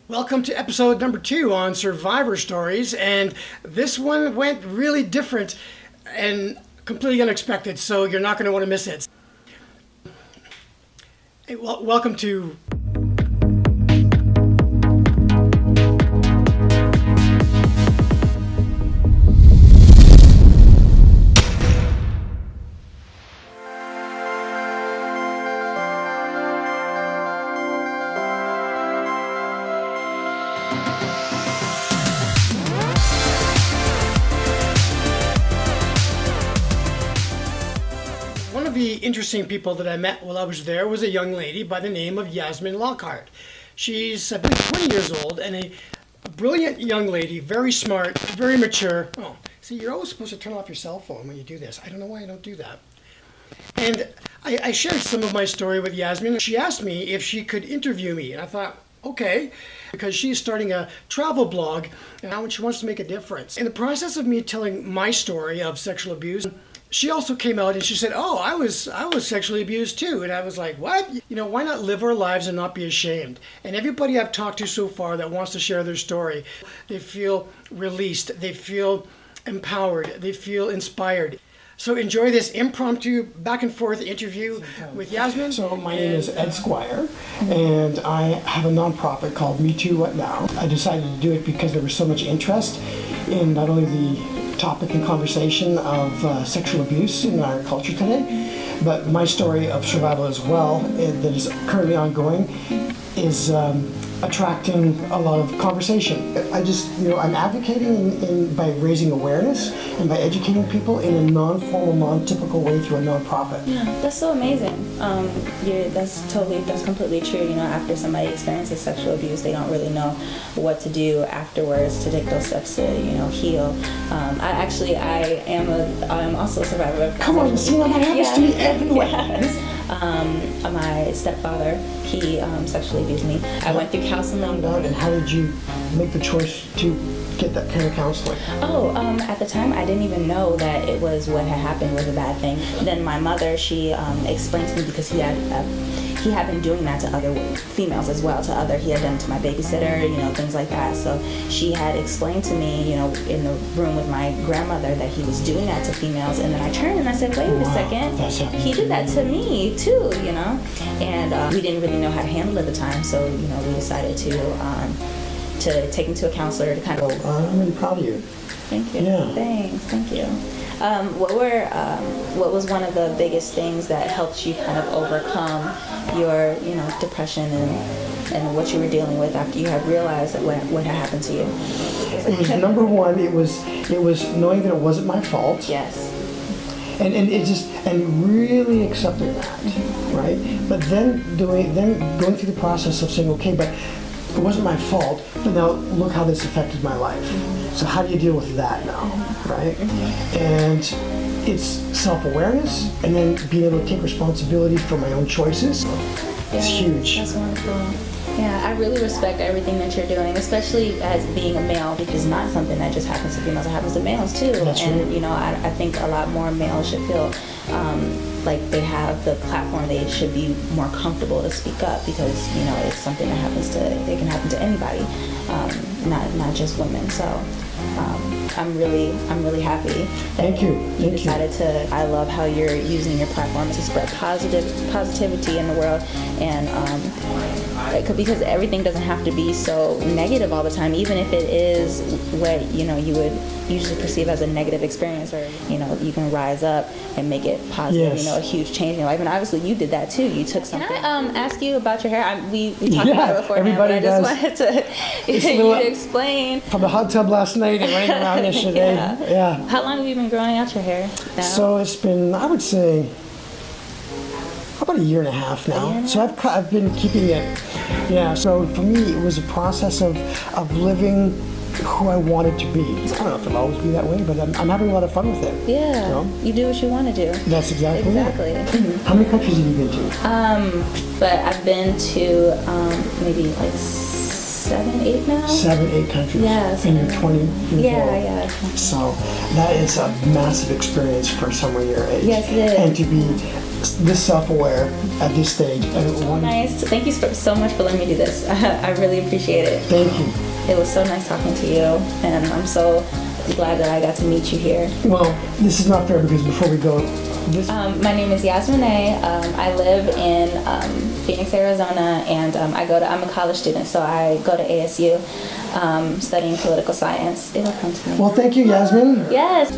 Welcome to episode number 2 on Survivor Stories, and this one went really different and completely unexpected, so you're not going to want to miss it. Hey, welcome to One of the interesting people that I met while I was there was a young lady by the name of Jasmine Lockhart. She's, I believe, 20 years old and a brilliant young lady, very smart, very mature. Oh, see, you're always supposed to turn off your cell phone when you do this. I don't know why I don't do that. And I shared some of my story with Jasmine. She asked me if she could interview me, and I thought, okay, because she's starting a travel blog and she wants to make a difference. In the process of me telling my story of sexual abuse, she also came out and she said, "Oh, I was sexually abused too." And I was like, "What? You know, why not live our lives and not be ashamed?" And everybody I've talked to so far that wants to share their story, they feel released, they feel empowered, they feel inspired. So enjoy this impromptu back and forth interview with Jasmine. So my name is Ed Squire, and I have a nonprofit called Metoowhatnow. I decided to do it because there was so much interest in not only the topic and conversation of sexual abuse in our culture today, but my story of survival as well, that is currently ongoing, is attracting a lot of conversation. I'm advocating by raising awareness and by educating people in a non-formal, non-typical way through a nonprofit. Yeah, that's so amazing. That's completely true. You know, after somebody experiences sexual abuse, they don't really know what to do afterwards to take those steps to, heal. I'm also a survivor of. Come on, see, that happens to me everywhere. Yes. My stepfather, he sexually abused me. I went through counseling. And how did you make the choice to get that kind of counseling? At the time, I didn't even know that it was what had happened was a bad thing. Then my mother, she explained to me because he had been doing that to other females as well. He had done it to my babysitter, things like that. So she had explained to me, in the room with my grandmother that he was doing that to females. And then I turned and I said, wait a second, he did that to me too, And we didn't really know how to handle it at the time. So, we decided to take him to a counselor to kind of... I'm really proud of you. Thank you. Yeah. Thanks. Thank you. What was one of the biggest things that helped you kind of overcome your, depression and what you were dealing with after you had realized that what had happened to you? It was number one. It was knowing that it wasn't my fault. Yes. And really accepting that, right? But then going through the process of saying, okay, but it wasn't my fault, but now look how this affected my life. So how do you deal with that now, right? And it's self-awareness, and then being able to take responsibility for my own choices. It's huge. That's wonderful. Yeah, I really respect everything that you're doing, especially as being a male, because it's not something that just happens to females, it happens to males too. That's and right. I think a lot more males should feel like they have the platform, they should be more comfortable to speak up, because it's something that it can happen to anybody, not just women. So I'm really happy that you decided to. I love how you're using your platform to spread positivity in the world, and because everything doesn't have to be so negative all the time, even if it is what you would usually perceive as a negative experience, or you can rise up and make it positive. Yes. A huge change in your life, and obviously you did that too. You took something. Can I ask you about your hair? We talked about it before. Everybody now, but does. I just wanted to you to explain. From the hot tub last night and running around yesterday. Yeah. How long have you been growing out your hair now? So it's been, I would say, about a year and a half now. So I've been keeping it. Yeah. So for me, it was a process of living who I wanted to be. I don't know if it'll always be that way, but I'm having a lot of fun with it. Yeah. You do what you want to do. That's exactly it. Mm-hmm. How many countries have you been to? But I've been to maybe like 7, 8 now. 7, 8 countries. Yeah. And you're 20 years old. Yeah. So that is a massive experience for someone your age. Yes, it is. And to be this self-aware at this stage. And Nice. Thank you so much for letting me do this. I really appreciate it. Thank you. It was so nice talking to you, and I'm so glad that I got to meet you here. Well, this is not fair because before we go, My name is Jasmine. I live in Phoenix, Arizona, and I'm a college student, so I go to ASU studying political science. It'll come to me. well, thank you, Jasmine. Yes.